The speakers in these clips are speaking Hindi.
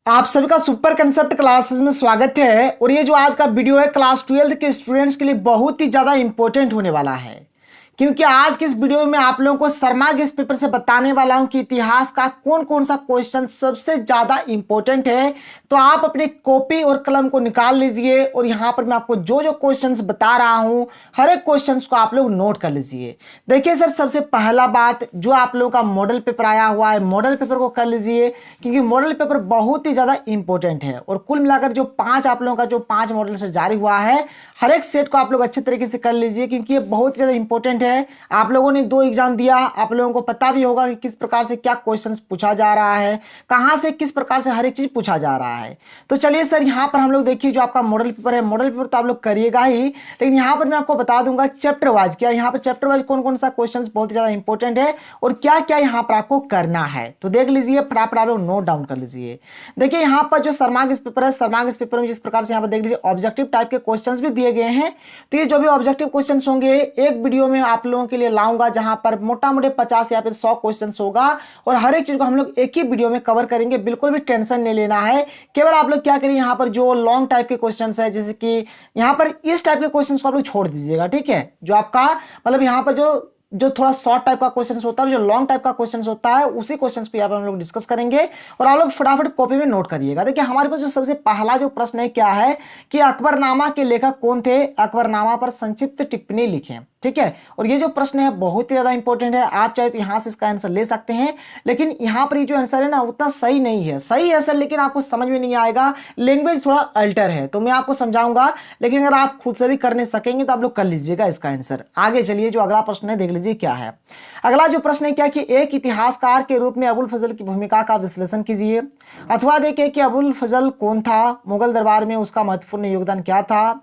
आप सभी का सुपर कंसेप्ट क्लासेस में स्वागत है। और ये जो आज का वीडियो है क्लास 12 के स्टूडेंट्स के लिए बहुत ही ज़्यादा इंपॉर्टेंट होने वाला है, क्योंकि आज के इस वीडियो में आप लोगों को शर्मा के इस पेपर से बताने वाला हूं कि इतिहास का कौन कौन सा क्वेश्चन सबसे ज़्यादा इंपॉर्टेंट है। तो आप अपनी कॉपी और कलम को निकाल लीजिए और यहाँ पर मैं आपको जो जो क्वेश्चंस बता रहा हूँ हर एक क्वेश्चंस को आप लोग नोट कर लीजिए। देखिए सर, सबसे पहला बात जो आप लोगों का मॉडल पेपर आया हुआ है, मॉडल पेपर को कर लीजिए, क्योंकि मॉडल पेपर बहुत ही ज़्यादा इंपॉर्टेंट है। और कुल मिलाकर जो आप लोगों का जो 5 मॉडल से जारी हुआ है, हर एक सेट को आप लोग अच्छे तरीके से कर लीजिए, क्योंकि ये बहुत ही ज़्यादा इंपॉर्टेंट है। आप लोगों ने 2 एग्जाम दिया, आप लोगों को पता भी होगा कि किस प्रकार से क्या क्वेश्चंस पूछा जा रहा है, कहां से किस प्रकार से हर एक चीज पूछा जा रहा है। तो चलिए सर, यहां पर हम लोग देखिए जो आपका मॉडल पेपर है, मॉडल पेपर तो आप लोग करिएगा ही, लेकिन यहां पर मैं आपको बता दूंगा चैप्टर वाइज क्या यहाँ पर चैप्टर वाइज कौन कौन सा क्वेश्चन बहुत ही ज्यादा इंपॉर्टेंट है और क्या क्या यहाँ पर आपको करना है। तो देख लीजिए, फटाफट आप लोग नोट डाउन कर लीजिए। देखिए यहाँ पर जो शर्मा के पेपर है, शर्मा के पेपर में जिस प्रकार से यहाँ पर देख लीजिए ऑब्जेक्टिव टाइप के क्वेश्चंस भी दिए गए हैं। तो ये जो भी ऑब्जेक्टिव क्वेश्चंस होंगे एक वीडियो में आप लोगों के लिए लाऊंगा, जहां पर मोटा मोटे 50 या फिर 100 क्वेश्चंस होगा और हर एक चीज को हम लोग एक ही वीडियो में कवर करेंगे। बिल्कुल भी टेंशन नहीं लेना है। केवल आप लोग क्या करिए, यहाँ पर जो लॉन्ग टाइप के क्वेश्चंस है, जैसे कि यहाँ पर इस टाइप के क्वेश्चंस को आप लोग छोड़ दीजिएगा, ठीक है। जो आपका मतलब यहाँ पर जो थोड़ा शॉर्ट टाइप का क्वेश्चन होता है, जो लॉन्ग टाइप का क्वेश्चन होता है, उसी क्वेश्चन को यहाँ पर हम लोग डिस्कस करेंगे और आप लोग फटाफट कॉपी में नोट करिएगा। देखिए हमारे पास जो सबसे पहला जो प्रश्न है क्या है कि अकबरनामा के लेखक कौन थे, अकबरनामा पर संक्षिप्त टिप्पणी लिखें, ठीक है। और ये जो प्रश्न है बहुत ही ज्यादा इंपॉर्टेंट है। आप चाहे तो यहां से इसका आंसर ले सकते हैं, लेकिन यहां पर ये जो आंसर है ना उतना सही नहीं है। सही है सर, लेकिन आपको समझ में नहीं आएगा, लैंग्वेज थोड़ा अल्टर है, तो मैं आपको समझाऊंगा, लेकिन अगर आप खुद से भी करने सकेंगे तो आप लोग कर लीजिएगा इसका आंसर। आगे चलिए, जो अगला प्रश्न है देख लीजिए क्या है। अगला जो प्रश्न है क्या कि एक इतिहासकार के रूप में अबुल फजल की भूमिका का विश्लेषण कीजिए। अथवा देखिए कि अबुल फजल कौन था, मुगल दरबार में उसका महत्वपूर्ण योगदान क्या था।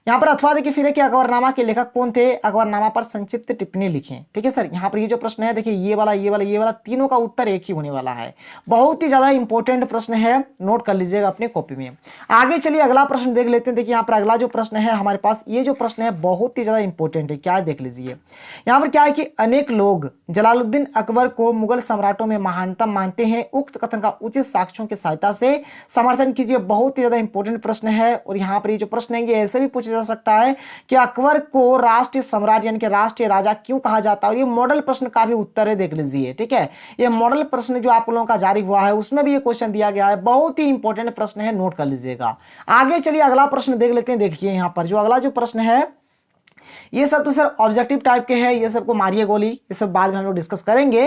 यहाँ पर अथवा देखिए फिर है कि अकबरनामा के लेखक कौन थे, अकबरनामा पर संक्षिप्त टिप्पणी लिखें, ठीक है सर। यहाँ पर ये जो प्रश्न है देखिए ये वाला तीनों का उत्तर एक ही होने वाला है। बहुत ही ज्यादा इंपॉर्टेंट प्रश्न है, नोट कर लीजिएगा अपने कॉपी में। आगे चलिए अगला प्रश्न देख लेते हैं। देखिए यहाँ पर अगला जो प्रश्न है हमारे पास, ये जो प्रश्न है बहुत ही ज्यादा इंपॉर्टेंट है। क्या है देख लीजिए, यहाँ पर क्या है कि अनेक लोग जलालुद्दीन अकबर को मुगल सम्राटों में महानतम मानते हैं। उक्त कथन का उचित साक्ष्यों की सहायता से समर्थन कीजिए। बहुत ही ज्यादा इंपॉर्टेंट प्रश्न है। और यहाँ पर ये जो प्रश्न है ये ऐसे भी पूछा जा सकता है कि अकबर को राष्ट्रीय सम्राट यानी कि राष्ट्रीय राजा क्यों कहा जाता है। और ये मॉडल प्रश्न का भी उत्तर है, देख लीजिए, ठीक है। ये मॉडल प्रश्न जो आप लोगों का जारी हुआ है उसमें भी ये क्वेश्चन दिया गया है। बहुत ही इंपॉर्टेंट प्रश्न है, नोट कर लीजिएगा। आगे चलिए अगला प्रश्न देख लेते हैं। देखिए यहाँ पर जो अगला जो प्रश्न है, ये सब तो सर ऑब्जेक्टिव टाइप के हैं, ये सबको मारिए गोली, ये सब बाद में हम लोग डिस्कस करेंगे।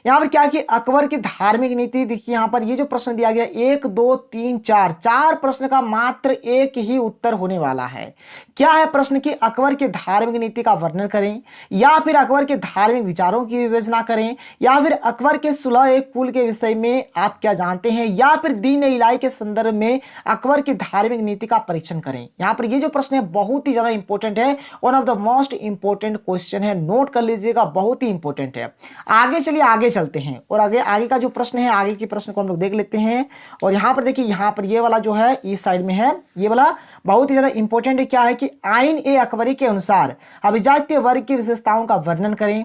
यहाँ पर क्या कि अकबर की धार्मिक नीति, देखिए यहाँ पर ये जो प्रश्न दिया गया 1 2 3 4 प्रश्न का मात्र एक ही उत्तर होने वाला है। क्या है प्रश्न कि अकबर की धार्मिक नीति का वर्णन करें, या फिर अकबर के धार्मिक विचारों की विवेचना करें, या फिर अकबर के सुलह एक कुल के विषय में आप क्या जानते हैं, या फिर दीन इलाही के संदर्भ में अकबर की धार्मिक नीति का परीक्षण करें। यहाँ पर ये जो प्रश्न है बहुत ही ज्यादा इंपॉर्टेंट है, one of the most important question है, नोट कर लीजिएगा, बहुत ही इंपॉर्टेंट है। आगे चलिए आगे चलते हैं और आगे का जो प्रश्न है, आगे के प्रश्न को हम लोग देख लेते हैं। और यहाँ पर देखिए यहाँ पर ये वाला जो है इस साइड में है, ये वाला बहुत ही ज्यादा इंपॉर्टेंट है। क्या है कि आइन ए अकबरी के अनुसार अभिजात्य वर्ग की विशेषताओं का वर्णन करें,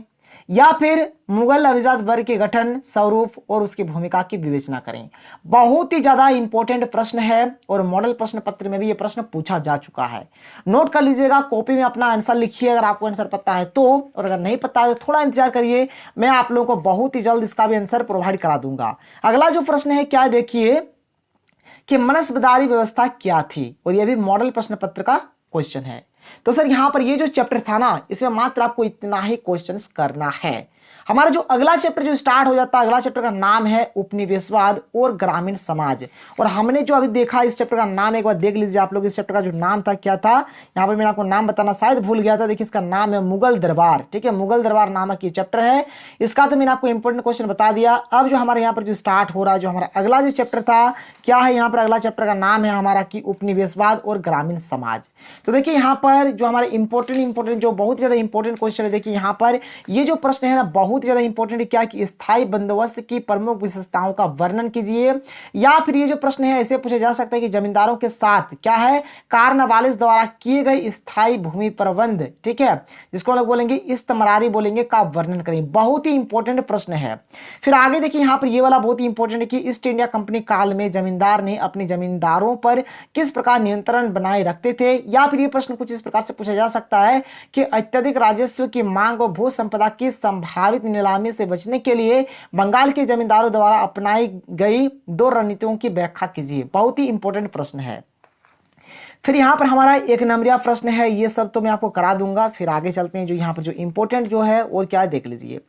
या फिर मुगल अभिजात वर्ग के गठन स्वरूप और उसकी भूमिका की विवेचना करें। बहुत ही ज्यादा इंपॉर्टेंट प्रश्न है और मॉडल प्रश्न पत्र में भी ये प्रश्न पूछा जा चुका है। नोट कर लीजिएगा, कॉपी में अपना आंसर लिखिए अगर आपको आंसर पता है तो, और अगर नहीं पता है तो थोड़ा इंतजार करिए, मैं आप लोगों को बहुत ही जल्द इसका भी आंसर प्रोवाइड करा दूंगा। अगला जो प्रश्न है क्या देखिए कि मनसबदारी व्यवस्था क्या थी, और यह भी मॉडल प्रश्न पत्र का क्वेश्चन है। तो सर यहाँ पर ये जो चैप्टर था ना, इसमें मात्र आपको इतना ही क्वेश्चंस करना है। हमारा जो अगला चैप्टर जो स्टार्ट हो जाता है, अगला चैप्टर का नाम है उपनिवेशवाद और ग्रामीण समाज। और हमने जो अभी देखा इस चैप्टर का नाम एक बार देख लीजिए आप लोग। इस चैप्टर का जो नाम था क्या था, यहाँ पर मैंने आपको नाम बताना शायद भूल गया था। देखिए इसका नाम है मुगल दरबार, ठीक है। मुगल दरबार नामक ये चैप्टर है। इसका तो मैंने आपको इंपॉर्टेंट क्वेश्चन बता दिया। अब जो हमारे यहाँ पर जो स्टार्ट हो रहा है, जो हमारा अगला जो चैप्टर था क्या है, यहाँ पर अगला चैप्टर का नाम है हमारा कि उपनिवेशवाद और ग्रामीण समाज। तो देखिए यहाँ पर जो हमारे इंपॉर्टेंट जो बहुत ज्यादा इंपॉर्टेंट क्वेश्चन है, देखिए यहाँ पर ये जो प्रश्न है ना बहुत बहुत ज़्यादा इंपॉर्टेंट है क्या कि स्थायी बंदोबस्त की प्रमुख विशेषताओं का वर्णन कीजिए। या फिर ये जो प्रश्न है ऐसे पूछा जा सकता है कि जमींदारों के साथ क्या है कार्नवालिस द्वारा किए गए स्थायी भूमि प्रबंध, ठीक है, जिसको हम लोग बोलेंगे इस्तमरारी बोलेंगे, का वर्णन करें। बहुत ही इंपॉर्टेंट प्रश्न है। फिर आगे देखिए यहाँ पर ये वाला बहुत ही इंपॉर्टेंट है कि ईस्ट इंडिया कंपनी काल में जमींदार ने अपने जमींदारों पर किस प्रकार नियंत्रण बनाए रखते थे। या फिर ये प्रश्न कुछ इस प्रकार से पूछा जा सकता है कि अत्यधिक राजस्व की मांग और भू संपदा की संभावित नीलामी से बचने के लिए बंगाल के जमींदारों द्वारा अपनाई गई 2 रणनीतियों की व्याख्या कीजिए। बहुत ही इंपॉर्टेंट प्रश्न है। फिर यहाँ पर हमारा 1 नंबरिया प्रश्न है, ये सब तो मैं आपको करा दूंगा। फिर आगे चलते हैं, जो यहाँ पर जो इंपॉर्टेंट जो है और क्या है देख लीजिए।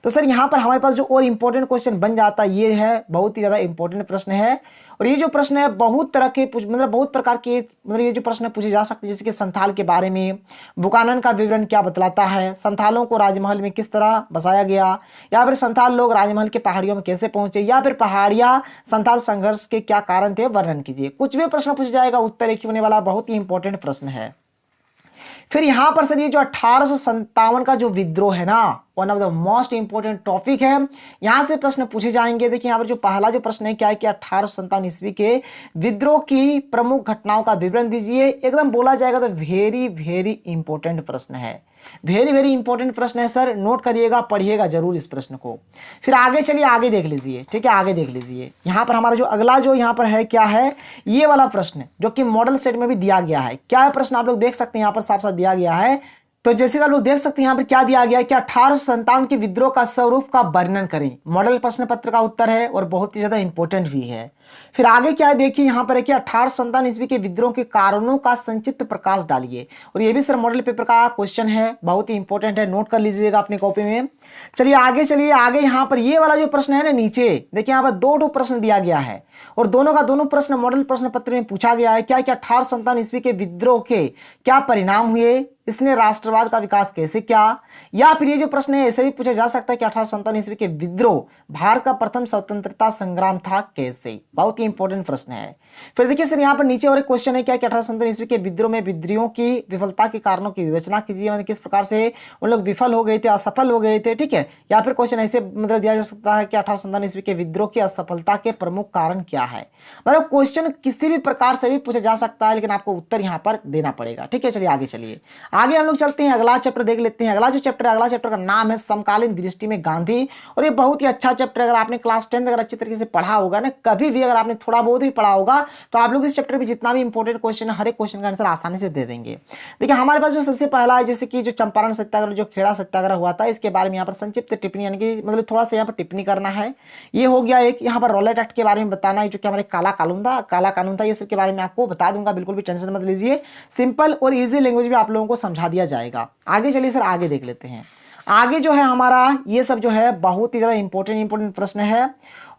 तो सर यहाँ पर हमारे पास जो और इंपॉर्टेंट क्वेश्चन बन जाता है ये है, बहुत ही ज़्यादा इंपॉर्टेंट प्रश्न है। और ये जो प्रश्न है बहुत तरह के मतलब बहुत प्रकार के मतलब ये जो प्रश्न पूछे जा सकते हैं, जैसे कि संथाल के बारे में, बुकानन का विवरण क्या बतलाता है, संथालों को राजमहल में किस तरह बसाया गया, या फिर संथाल लोग राजमहल के पहाड़ियों में कैसे पहुंचे, या फिर पहाड़िया संथाल संघर्ष के क्या कारण थे वर्णन कीजिए। कुछ भी प्रश्न पूछा जाएगा उत्तर एक ही होने वाला, बहुत ही इंपॉर्टेंट प्रश्न है। फिर यहाँ पर सर ये जो 1857 का जो विद्रोह है ना, one of the most important topic है, यहाँ से प्रश्न पूछे जाएंगे। देखिए यहाँ पर जो पहला जो प्रश्न है क्या है कि 1857 ईस्वी के विद्रोह की प्रमुख घटनाओं का विवरण दीजिए। एकदम बोला जाएगा तो वेरी वेरी इंपॉर्टेंट प्रश्न है, वेरी वेरी इंपॉर्टेंट प्रश्न है सर, नोट करिएगा, पढ़िएगा जरूर इस प्रश्न को। फिर आगे चलिए, आगे देख लीजिए, ठीक है, आगे देख लीजिए। यहाँ पर हमारा जो अगला जो यहाँ पर है क्या है, ये वाला प्रश्न जो कि मॉडल सेट में भी दिया गया है। क्या है प्रश्न आप लोग देख सकते हैं, यहाँ पर साफ साफ दिया गया है। तो जैसे आप लोग देख सकते हैं यहाँ पर क्या दिया गया है कि 1857 के विद्रोह का स्वरूप का वर्णन करें। मॉडल प्रश्न पत्र का उत्तर है और बहुत ही ज्यादा इंपॉर्टेंट भी है। फिर आगे क्या है देखिए, यहाँ पर है कि 1857 ईस्वी के विद्रोह के कारणों का संक्षिप्त प्रकाश डालिए। और ये भी सर मॉडल पेपर का क्वेश्चन है, बहुत ही इंपॉर्टेंट है, नोट कर लीजिएगा अपनी कॉपी में। चलिए आगे यहाँ पर ये वाला जो प्रश्न है ना, नीचे देखिए यहाँ पर 2 प्रश्न दिया गया है और दोनों का दोनों प्रश्न मॉडल प्रश्न पत्र में पूछा गया है। क्या 1857 ईस्वी के विद्रोह के क्या परिणाम हुए, इसने राष्ट्रवाद का विकास कैसे किया। या फिर ये जो प्रश्न है ऐसे भी पूछा जा सकता है कि 1857 ईस्वी के विद्रोह भारत का प्रथम स्वतंत्रता संग्राम था कैसे। बहुत ही इंपॉर्टेंट प्रश्न है। फिर देखिए सर यहाँ पर नीचे और एक क्वेश्चन है क्या कि 1857 ईस्वी के विद्रोह में विद्रोहियों की विफलता के कारणों की विवेचना कीजिए, मतलब किस प्रकार से उन लोग विफल हो गए थे, असफल हो गए थे, ठीक है। या फिर क्वेश्चन ऐसे मतलब दिया जा सकता है कि 1857 ईस्वी के विद्रोह की असफलता के प्रमुख कारण क्या है। मतलब क्वेश्चन किसी भी प्रकार से भी पूछा जा सकता है, लेकिन आपको उत्तर यहाँ पर देना पड़ेगा, ठीक है। चलिए आगे चलिए, आगे हम लोग चलते हैं, अगला चैप्टर देख लेते हैं। अगला जो चैप्टर है, अगला चैप्टर का नाम है समकालीन दृष्टि में गांधी। और ये बहुत ही अच्छा चैप्टर, अगर आपने क्लास 10 अगर अच्छी तरीके से पढ़ा होगा ना, कभी भी अगर आपने थोड़ा बहुत भी पढ़ा होगा तो आप लोग इस चैप्टर में जितना भी इंपॉर्टेंट क्वेश्चन है हर एक क्वेश्चन का आंसर आसानी से दे देंगे। देखिए हमारे पास जो सबसे पहला है, जैसे कि जो चंपारण सत्याग्रह, जो खेड़ा सत्याग्रह हुआ था, इसके बारे में यहाँ पर संक्षिप्त टिप्पणी, यानी कि मतलब थोड़ा सा यहाँ पर टिप्पणी करना है। ये हो गया एक। यहाँ पर रॉलेट एक्ट के बारे में बताना है, जो कि हमारे काला कानून था, ये सब के बारे में आपको बता दूंगा, बिल्कुल भी टेंशन मत लीजिए। सिंपल और इजी लैंग्वेज में आप लोगों को समझा दिया जाएगा। आगे चलिए सर, आगे देख लेते हैं। आगे जो है हमारा ये सब जो है बहुत ही ज्यादा इंपॉर्टेंट प्रश्न है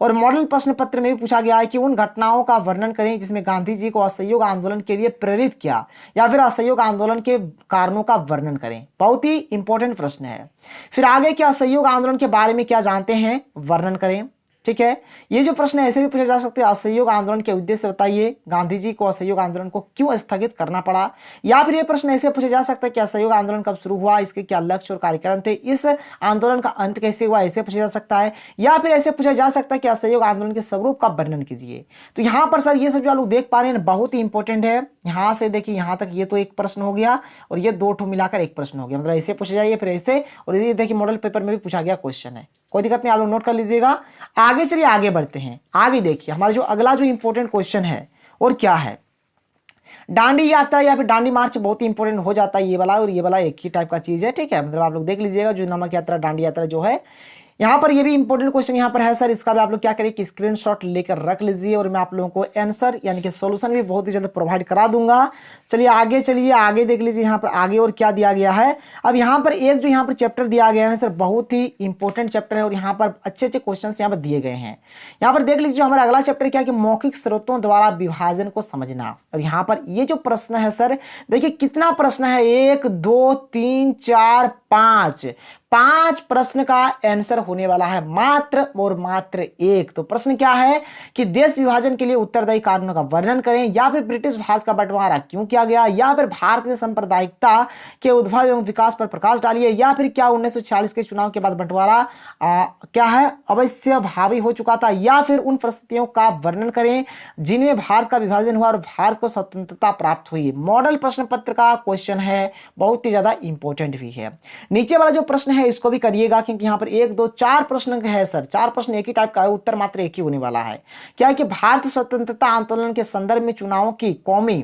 और मॉडल प्रश्न पत्र में भी पूछा गया है कि उन घटनाओं का वर्णन करें जिसमें गांधी जी को असहयोग आंदोलन के लिए प्रेरित किया, या फिर असहयोग आंदोलन के कारणों का वर्णन करें। बहुत ही इंपॉर्टेंट प्रश्न है। फिर आगे क्या असहयोग आंदोलन के बारे में क्या जानते हैं, वर्णन करें, ठीक है। ये जो प्रश्न ऐसे भी पूछे जा सकते हैं, असहयोग आंदोलन के उद्देश्य बताइए, गांधी जी को असहयोग आंदोलन को क्यों स्थगित करना पड़ा। या फिर ये प्रश्न ऐसे पूछे जा सकता है कि असहयोग आंदोलन कब शुरू हुआ, इसके क्या लक्ष्य और कार्यक्रम थे, इस आंदोलन का अंत कैसे हुआ, ऐसे पूछा जा सकता है। या फिर ऐसे पूछा जा सकता है कि असहयोग आंदोलन के स्वरूप का वर्णन कीजिए। तो यहाँ पर सर ये सब जो आप लोग देख पा रहे हैं बहुत ही इंपॉर्टेंट है। यहाँ से देखिए यहाँ तक ये तो एक प्रश्न हो गया और ये 2 ठो मिलाकर एक प्रश्न हो गया, मतलब ऐसे पूछा जाइए, फिर ऐसे, और ये देखिए मॉडल पेपर में भी पूछा गया क्वेश्चन है, कोई दिक्कत नहीं, आप लोग नोट कर लीजिएगा। आगे चलिए, आगे बढ़ते हैं। आगे देखिए हमारा जो अगला जो इंपॉर्टेंट क्वेश्चन है और क्या है, डांडी यात्रा या फिर डांडी मार्च बहुत ही इंपॉर्टेंट हो जाता है। ये वाला और ये वाला एक ही टाइप का चीज है, ठीक है, मतलब आप लोग देख लीजिएगा। जो नमक यात्रा, डांडी यात्रा जो है, यहाँ पर ये भी इंपॉर्टेंट क्वेश्चन यहाँ पर है सर। इसका भी आप लोग क्या करें कि स्क्रीनशॉट लेकर रख लीजिए और मैं आप लोगों को आंसर यानी कि सॉल्यूशन भी बहुत ही जल्द प्रोवाइड करा दूंगा। चलिए आगे देख लीजिए। यहाँ पर आगे और क्या दिया गया है। अब यहाँ पर एक जो यहाँ पर चैप्टर दिया गया है सर, बहुत ही इंपॉर्टेंट चैप्टर है और यहाँ पर अच्छे क्वेश्चन यहाँ पर दिए गए हैं। यहाँ पर देख लीजिए हमारा अगला चैप्टर क्या है कि मौखिक स्रोतों द्वारा विभाजन को समझना। और यहाँ पर ये जो प्रश्न है सर, देखिए कितना प्रश्न है, 1 2 3 4 5 5 प्रश्न का आंसर होने वाला है, मात्र और मात्र एक। तो प्रश्न क्या है कि देश विभाजन के लिए उत्तरदायी कारणों का वर्णन करें, या फिर ब्रिटिश भारत का बंटवारा क्यों किया गया, या फिर भारत में सांप्रदायिकता के उद्भव एवं विकास पर प्रकाश डालिए, या फिर क्या 1946 के चुनाव के बाद बंटवारा क्या है अवश्य भावी हो चुका था, या फिर उन परिस्थितियों का वर्णन करें जिनमें भारत का विभाजन हुआ और भारत को स्वतंत्रता प्राप्त हुई। मॉडल प्रश्न पत्र का क्वेश्चन है, बहुत ही ज्यादा इंपॉर्टेंट भी है। नीचे वाला जो प्रश्न है इसको भी करिएगा, क्योंकि यहाँ पर 1 2 4 प्रश्न है सर, 4 प्रश्न एक ही टाइप का है, उत्तर मात्र एक ही होने वाला है। क्या है कि भारतीय स्वतंत्रता आंदोलन के संदर्भ में चुनावों की कौमी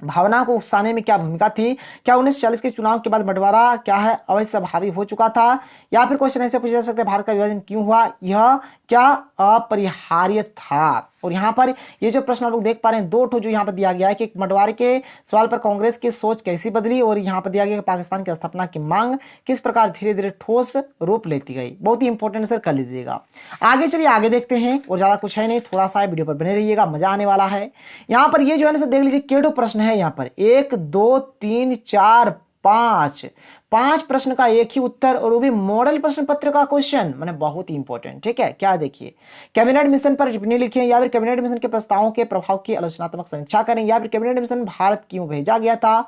भावना को उकसाने में क्या भूमिका थी, क्या 1940 के चुनाव के बाद बंटवारा क्या है अवश्य भावी हो चुका था, या फिर क्वेश्चन ऐसे पूछा जा सकता है भारत का विभाजन क्यों हुआ, यह क्या अपरिहार्य था। और यहाँ पर ये जो प्रश्न आप लोग देख पा रहे हैं, 2 ठो जो यहाँ पर दिया गया है कि बंटवारे के सवाल पर कांग्रेस की सोच कैसी बदली, और यहाँ पर दिया गया पाकिस्तान की स्थापना की मांग किस प्रकार धीरे धीरे ठोस रूप लेती गई। बहुत ही इंपॉर्टेंट सर, कर लीजिएगा। आगे चलिए आगे देखते हैं, और ज्यादा कुछ है नहीं, थोड़ा सा वीडियो पर बने रहिएगा, मजा आने वाला है। यहाँ पर ये जो है ना सर देख लीजिए केडो प्रश्न है, यहाँ पर 1 2 3 4 5 प्रश्न का एक ही उत्तर, और वो भी मॉडल प्रश्न पत्र का क्वेश्चन, मैंने बहुत ही इंपॉर्टेंट। ठीक है, क्या देखिए, कैबिनेट मिशन पर टिप्पणी लिखें, या फिर कैबिनेट मिशन के प्रस्तावों के प्रभाव की आलोचनात्मक समीक्षा करें, या फिर कैबिनेट मिशन भारत क्यों भेजा गया था,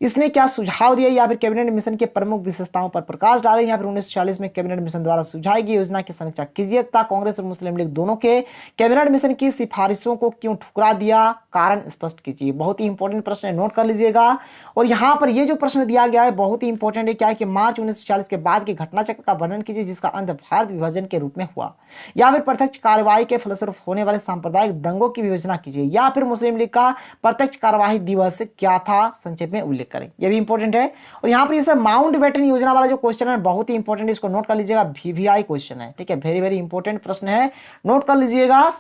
इसने क्या सुझाव दिया, या फिर कैबिनेट मिशन के प्रमुख विशेषताओं पर प्रकाश डालें, या फिर 1946 में कैबिनेट मिशन द्वारा सुझाई गई योजना की समीक्षा कीजिए तथा कांग्रेस और मुस्लिम लीग दोनों के कैबिनेट मिशन की सिफारिशों को क्यों ठुकरा दिया, कारण स्पष्ट कीजिए। बहुत ही इंपॉर्टेंट प्रश्न है, नोट कर लीजिएगा। और यहाँ पर ये जो प्रश्न दिया गया है बहुत ही इंपॉर्टेंट है, क्या है कि मार्च 1940 के बाद के घटना चक्र का वर्णन कीजिए जिसका अंत भारत विभाजन के रूप में हुआ, या फिर प्रत्यक्ष कार्रवाई के फलस्वरूप होने वाले सांप्रदायिक दंगों की विवेचना कीजिए, या फिर मुस्लिम लीग का प्रत्यक्ष कार्यवाही दिवस क्या था, संक्षेप में उल्लेख करें। यह भी इंपॉर्टेंट है। और यहाँ पर ये सर माउंट बेटन योजना वाला जो क्वेश्चन है बहुत ही इंपॉर्टेंट है, इसको नोट कर लीजिएगा, VVI क्वेश्चन है। ठीक है, वेरी वेरी इंपॉर्टेंट प्रश्न है, नोट कर लीजिएगा।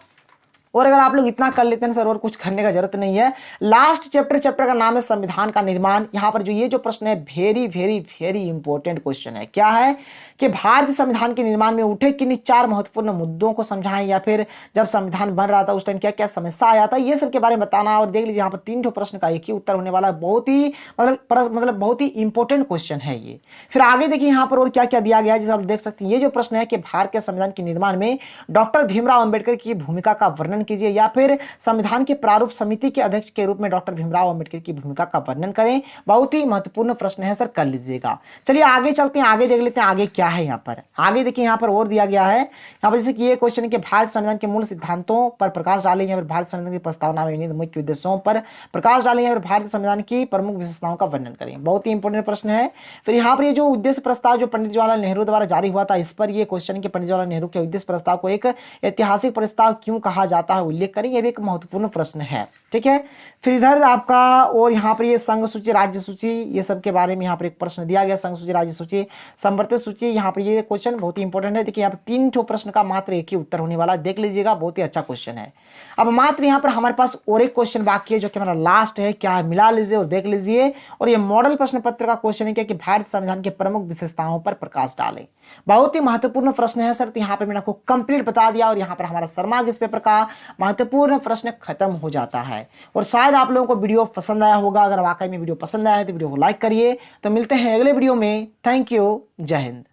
और अगर आप लोग इतना कर लेते हैं सर और कुछ करने का जरूरत नहीं है। लास्ट चैप्टर का नाम है संविधान का निर्माण। यहाँ पर जो ये जो प्रश्न है very very very important question है। क्या है कि भारतीय संविधान के निर्माण में उठे किन्हीं 4 महत्वपूर्ण मुद्दों को समझाएं, या फिर जब संविधान बन रहा था उस टाइम क्या क्या समस्या आया था, ये सब के बारे में बताना। और देख लीजिए यहाँ पर 3 प्रश्न का एक ही उत्तर होने वाला है। बहुत ही मतलब बहुत ही इंपॉर्टेंट क्वेश्चन है ये। फिर आगे देखिए यहाँ पर और क्या क्या दिया गया है, जैसे आप देख सकते हैं। ये जो प्रश्न है कि भारत के संविधान के निर्माण में डॉक्टर भीमराव अंबेडकर की भूमिका का वर्णन कीजिए, या फिर संविधान के प्रारूप समिति के अध्यक्ष के रूप में डॉक्टर भीमराव अंबेडकर की भूमिका का वर्णन करें। बहुत ही महत्वपूर्ण प्रश्न है सर, कर लीजिएगा। चलिए आगे चलते हैं, आगे देख लेते हैं आगे क्या है। यहाँ पर आगे देखिए यहाँ पर और दिया गया है, यहाँ पर जैसे कि ये क्वेश्चन है कि भारत संविधान के मूल सिद्धांतों पर प्रकाश डालें, या फिर भारत संविधान की प्रस्तावना में मुख्य उद्देश्यों पर प्रकाश डालें, या फिर भारतीय संविधान की प्रमुख विशेषताओं का वर्णन करें। बहुत ही इंपॉर्टेंट प्रश्न है। फिर यहाँ पर ये जो उद्देश्य प्रस्ताव जो पंडित जवाहरलाल नेहरू द्वारा जारी हुआ था, इस पर ये क्वेश्चन कि पंडित जवाहरलाल नेहरू के उद्देश्य प्रस्ताव को एक ऐतिहासिक प्रस्ताव क्यों कहा जाता है, उल्लेख करें। यह भी एक महत्वपूर्ण प्रश्न है। ठीक है, फिर इधर आपका और यहाँ पर ये संघ सूची, राज्य सूची, ये सब के बारे में यहाँ पर एक प्रश्न दिया गया। संघ सूची, राज्य सूची, संवर्धित सूची, यहाँ पर ये क्वेश्चन बहुत ही इंपॉर्टेंट है। देखिए यहाँ पर 3 प्रश्न का मात्र एक ही उत्तर होने वाला है, देख लीजिएगा, बहुत ही अच्छा क्वेश्चन है। अब मात्र यहाँ पर हमारे पास और एक क्वेश्चन बाकी है जो कि हमारा लास्ट है, क्या है मिला लीजिए और देख लीजिए। और ये मॉडल प्रश्न पत्र का क्वेश्चन है कि भारत संविधान के प्रमुख विशेषताओं पर प्रकाश डालें। बहुत ही महत्वपूर्ण प्रश्न है सर, तो यहाँ पर मैंने आपको कंप्लीट बता दिया, और यहाँ पर हमारा शर्मा इस पेपर का महत्वपूर्ण प्रश्न खत्म हो जाता है। और शायद आप लोगों को वीडियो पसंद आया होगा। अगर वाकई में वीडियो पसंद आया है तो वीडियो को लाइक करिए। तो मिलते हैं अगले वीडियो में। थैंक यू, जय हिंद।